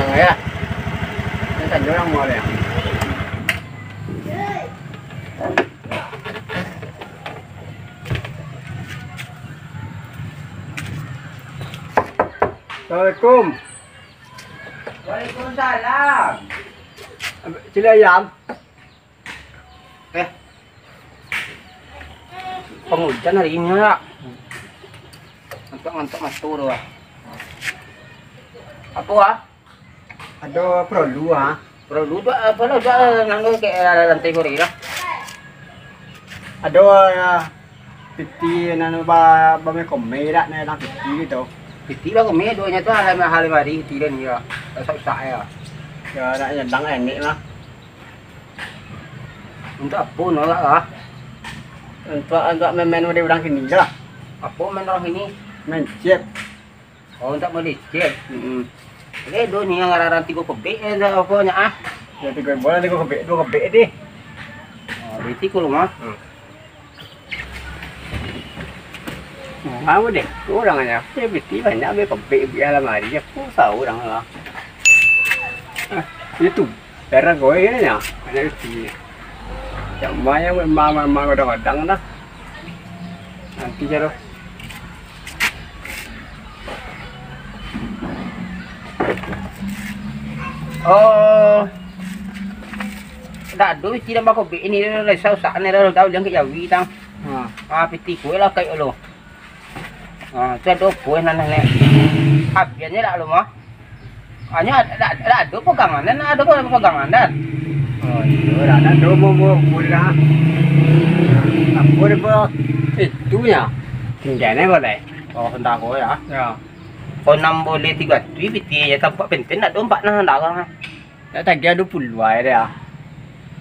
orang ya. Ini tadi orang mau ya. Assalamualaikum. Waalaikumsalam. Sila ayam. Penghujan hari ini ya. Ngantuk mas turu ah. Apa ah? Ada perlu ha. Perlu dah nanggung kayak lantai gorila. Ada piti nanu ba me komme dak na lang piti gitu. Piti lah kami doanya tu hal mari piti dan ya. Susah ya. Ya nak nyandang enek mah. Untuk apa nolak lah? Untuk main udah orang sini lah. Apa main orang ini? Main jet. Oh untuk melicet. Dunia ngararan tiga kebek apa nya ah? Ya tiga bola tiga kebek dua kebek deh. Oh, berarti kalau mah. Kamu deh, orang aja. Dia beti banyak be kebek biar lamari dia pun tahu orang lah. Itu darah gue ini ya, ada beti. Yang banyak memang kadang-kadang dah. Nanti jaro. Oh. Dah dulu tidak bakal ini dah susah ni dah tahu jangan kejawi tang. Piti kue lah kayak lo. Saya kue nana ni. Apiannya dah lo mah. Hanya ada pegangan dan ada pegangan dan. Oh iya, ada dua mau pula. Apa dia itu ya? Tinggalnya boleh. Oh hendak kau ya? Ya. Kau 6 boleh 3 tu piti ya tempat penting nak 4 nah hendak kan. Tak tak dia 20 ya.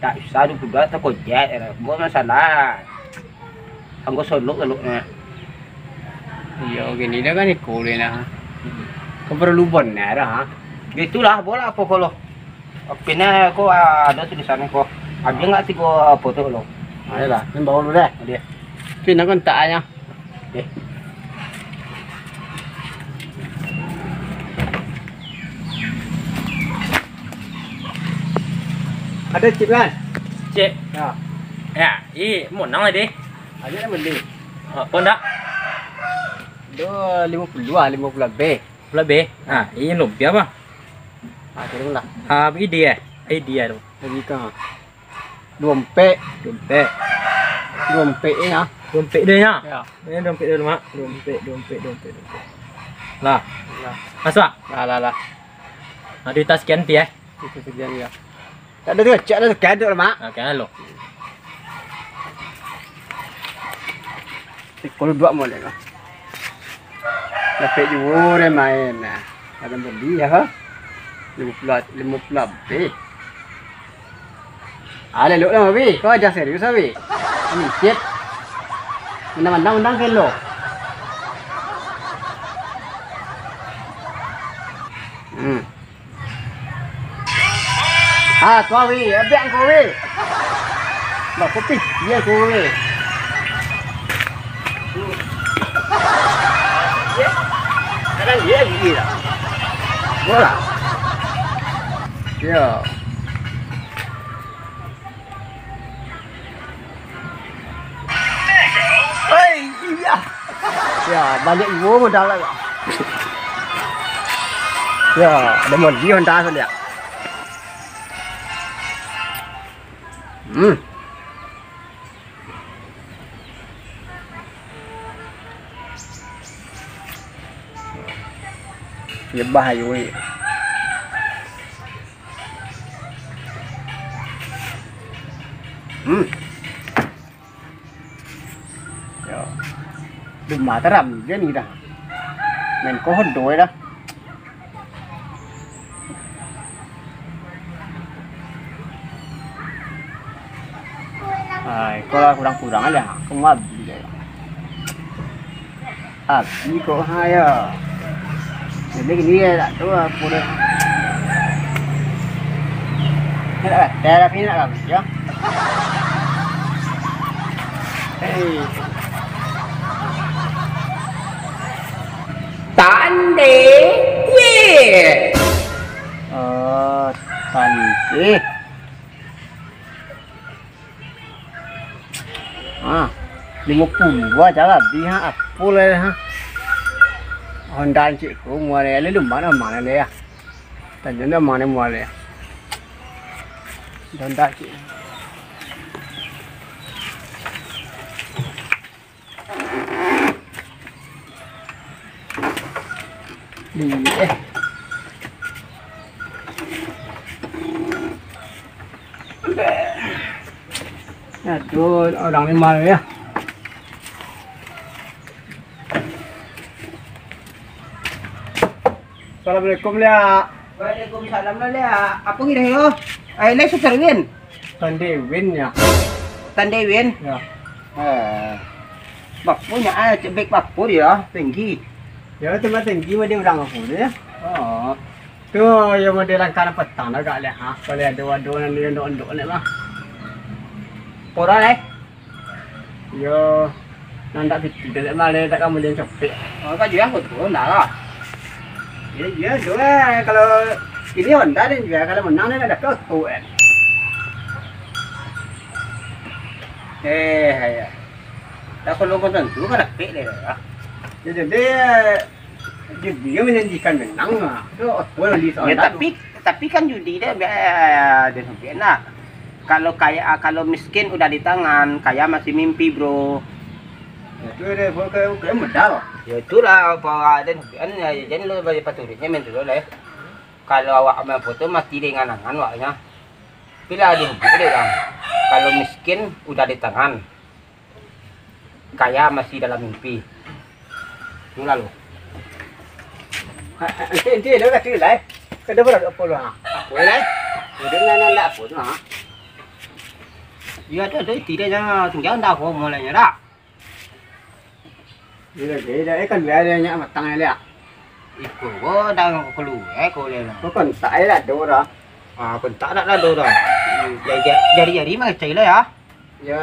Tak usah 22 tak kojek. Buat masalah. Anggo solok galuknya. Iya gini dah kan ikut dia nah. Kau perlu benar ha? Gitulah bola apa kalau. Pina ko ada tulisannya ko. Ada enggak sih ko foto lo? Ada lah, ini bawa dulu deh. Dia. Sini kontaknya. Deh. Ada chip kan? Cik. Ya. Ya, mau nang lagi. Ada yang beli. Pon dak? Dua 50 lah, 50 lebih. Lebih. Ini lumpia apa? Kira lah. Ini dia tu. Lagi kan. Dompet ya. Dompet dia ya. Ya. Ini dompet dia mak. Dompet. Lah. Masuk. Lah. Di tas sekian ti Itu sekian ya. Tak ada tu, cak ada sekian tu mak. Kan lo. Kalau dua boleh lah. Dapat juga dia main nah. Ada beli ya ha. 50 lebih. Ada lu lah Bi. Kau aja serius Bi. Ini cip. Undang kan lo. Kau Bi, biar kau Bi. Bah kopi dia kau Bi. Kan dia gini lah. Bola. Ya. Iya. Ya, balik gua modal lah. Ya, ada mau dia hendak saja. Ya bahaya weh. Ya. Rumah teram dia ni dah. Main kohon doi dah. Kalau kurang-kurang aja, aku ngabi dia. Abi kok haya. Jadi gini ya, tak tahu apa dah. Nak terapi nak kami ya. Tande, ye. Panci. Ah, 50 aja lah dia apa lah ha. Honda cik ko mua le lu mana le ya. Tanya mana mua le. Honda cik. Aduh, orang ni mana ya? Assalamualaikum Lia. Waalaikumsalam lah. Apa kita yo? Ai le Serwin. Tande win ya. Tande Win. Ya. Bak punya cebek bak pu dia tinggi. Ya tu mah tinggi mah dia orang apa dia? Oh. Tu yang model langkah petang dah gak leh ha. Kalau ada wado nan dia ndok ni mah. Pora le. Yo nan tak piti dah mah le tak kamu dia cepet. Oh, kan juga betul dah lah. Ya dua kalau ini Honda dan juga kalau menang dia ada auto kan. Ya. Dah kalau kau tentu kan cepet le lah. Jadi dia menjanjikan menang lah. Tu auto lah di Ya tapi kan judi dia biar dia sampai nak. Kalau miskin udah di tangan, kaya masih mimpi, bro. Itu dia bukan modal. Ya itulah apa dan jadi lo bagi paturitnya men dulu lah. Kalau awak ambil foto mesti dengan angan awaknya. Bila di hobi dia kan. Kalau miskin udah di tangan. Kaya masih dalam mimpi. Itulah lo. Nanti dia dah kata lah. Kada berapa apa lu ha. Boleh? Dia nak apa tu ha. Ya tu tidak jangan tinggal dah kau mulainya dah. Dia dah kan biar dia nyak matang dia. Ikut kau dah keluar kau le. Kau kan tak ada do dah. Ah kontak dah do dah. Jadi mah cai lah ya. Ya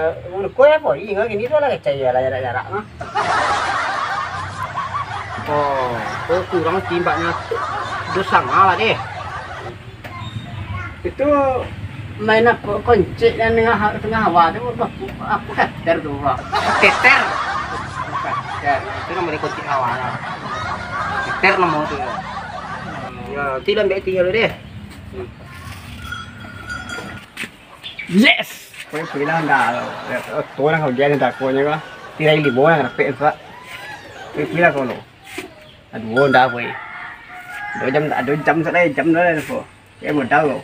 kau apa ingat ini tu lah caya lah jarak-jarak mah. Oh, kau kurang timbaknya dosa ngalah deh. Itu main apa kunci yang tengah hawa tu aku kater tu ha. Teter. Itu nama dia kunci awal lah. Teter nama tu. Ya, tidak ambil tinggal deh. Yes. Kau bilang dah. Tu orang kau dia dah kau ni kau. Tirai libo yang rapet tu. Kau bilang kau lo. Aduh dah kau. 2 jam sekali jam dah tu. Kau modal kau.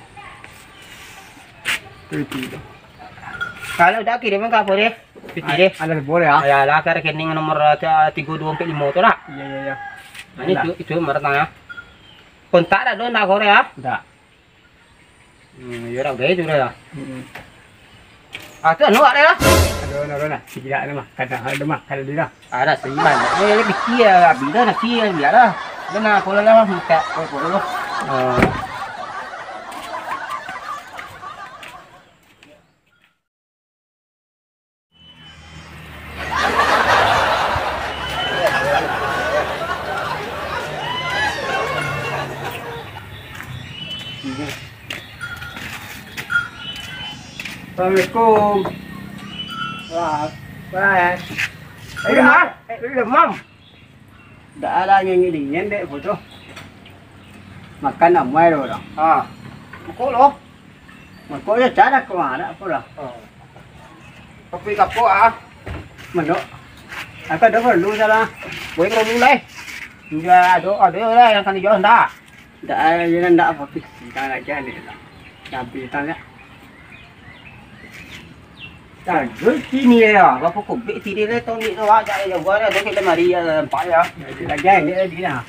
Kalau dah kirim ke apa deh? Piti deh. Ada boleh ah. Ya lah, ke rekening nomor 3245 tu lah. Ya. Ini itu meretanya. Kontak dah dah kau ya? Dah. Ya dah gaya tu dah. Ah tu anu ada lah. Ada. Tidak ada mah. Ada mah. Kalau dia dah. Ada seiman. Piti ya, bila nasi biar lah. Benar kau lah muka kau dulu. Assalamualaikum. Wah, baik. Demam. Dah ada yang dingin dek foto. Makan amai rồi đó. Kau loh. Mà có cái trái đất của ada apa dah? Kopi kapok ah. Mình đó. Aku ada perlu salah. Boleh kau dulu lah. Juga ada lah yang kan dijual dah. Dah ada yang nak apa kita nak jadi lah. Tapi tanya. Dah, sini ya. Bapak kopi sini le tahun ni tu ah jadi yang gua ada kita mari empat ya. Jadi lagi ni dia.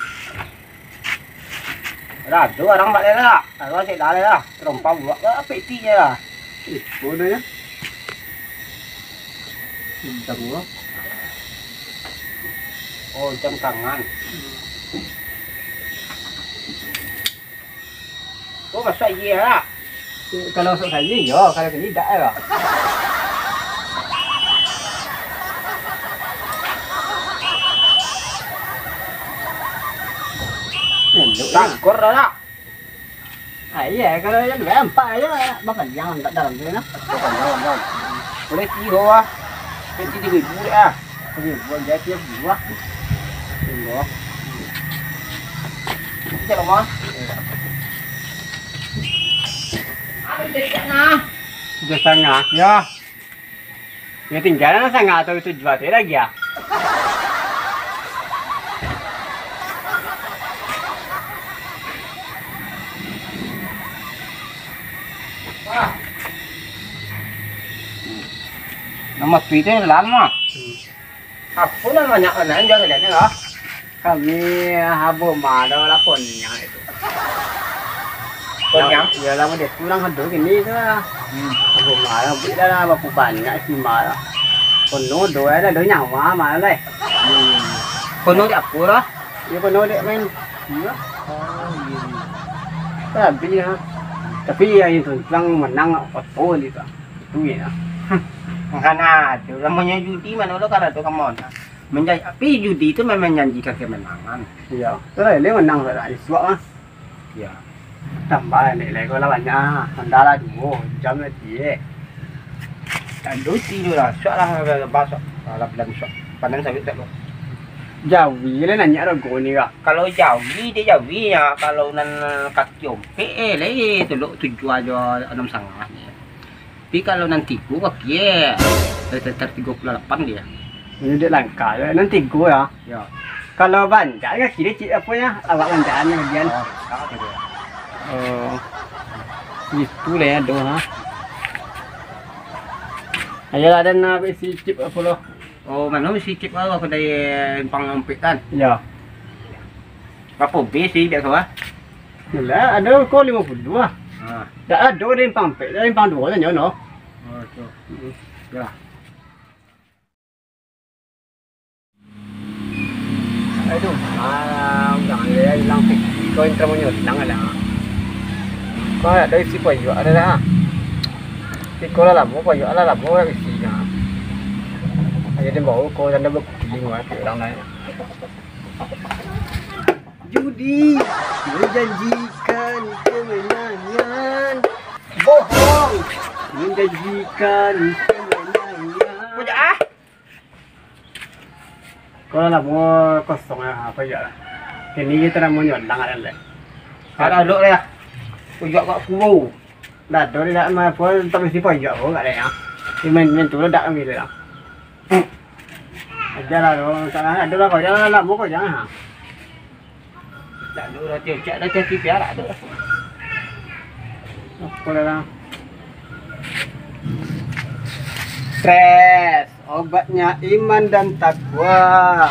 Dah, dua orang balik lah. Kalau saya dah lah. Terompak buat ke peti je lah. Bodoh ya. Jam dua. Oh, jam tangan. Oh, masa iya lah. Kalau sok saja ya, kalau ini tak lah. Tangkor dah lah. Iya, kalau yang empat aja, bapak jangan tak dalam tu, nak. Bukan dalam. Boleh tiga ah. Peti 3.000 deh ah. Jadi buat jadi buah. Tunggu. Cek mah. Ada jadi sana. Sudah setengah, ya. Ya tinggal setengah atau itu jual lagi ya. Nama tweetnya lama. Apa namanya anak jangan lihat lah. Kami habo malu lah konnya itu. Konnya? Ya lama dia kurang hadur ini tu lah. Habo malu bila lah bapu banyak si malu. Kono doa lah doa nyawa malu lah. Kono di apa lah? Ya kono dia main. Ya. Tapi ya. Tapi ya itu lang menang auto ni tu. Itu ya. Karena itu namanya judi mana lo karena itu kamu menjadi tapi judi itu memang menjanjikan kemenangan. Iya. Tu lah dia menang lah isuak ah. Ya. Tambah ni lagi kalau banyak. Andala dua jam lagi. Dan judi tu lah. Soalah bahasa. Lah bilang soal. Pandang saya tak lo. Jawi lah nanya orang go ni kak. Kalau jawi dia jawi ya. Kalau nan kaki ompe leh tu lo tujuh aja 6,5 ni. Tapi kalau nanti gua kaki sekitar 38 dia. Ini dia langkah ya. Nanti go ya. Ya. Kalau banyak kan kira cik apa ya? Awak lancarnya bagian. Oh. Itu lah ya doa. Ayolah dan isi chip apa lo? Oh, mana si chip apa kedai pengompet kan? Ya. Berapa B sih biasa ah? Yalah ada kau 50 ah. Ha. Dah ada rim pampek, rim pang dua dah nyono. Oh, tu. Ya. Aduh, jangan dia hilang pik. Kau yang termonyo hilang lah. Kau ada isi payu ada dah. Kau lah mau payu lah mau isi dah. Ayo dia bawa kau dan dia berkuling ke orang lain. Judi menjanjikan kemenangan. Bohong menjanjikan kemenangan. Punya ah. Kalau lah mau kosong apa ya? Kini kita nak mau nyodang ada le. Ada dok ya. Punya kat kubu. Dah dori dah mah pun tapi si pojok pun kat ya. Main tu dah ambil dah. Ajar lah orang sana ada lah kau jangan lah mau kau jangan. Tak ada dia cak dah kaki piara tu. Apa dah? Stres, obatnya iman dan takwa.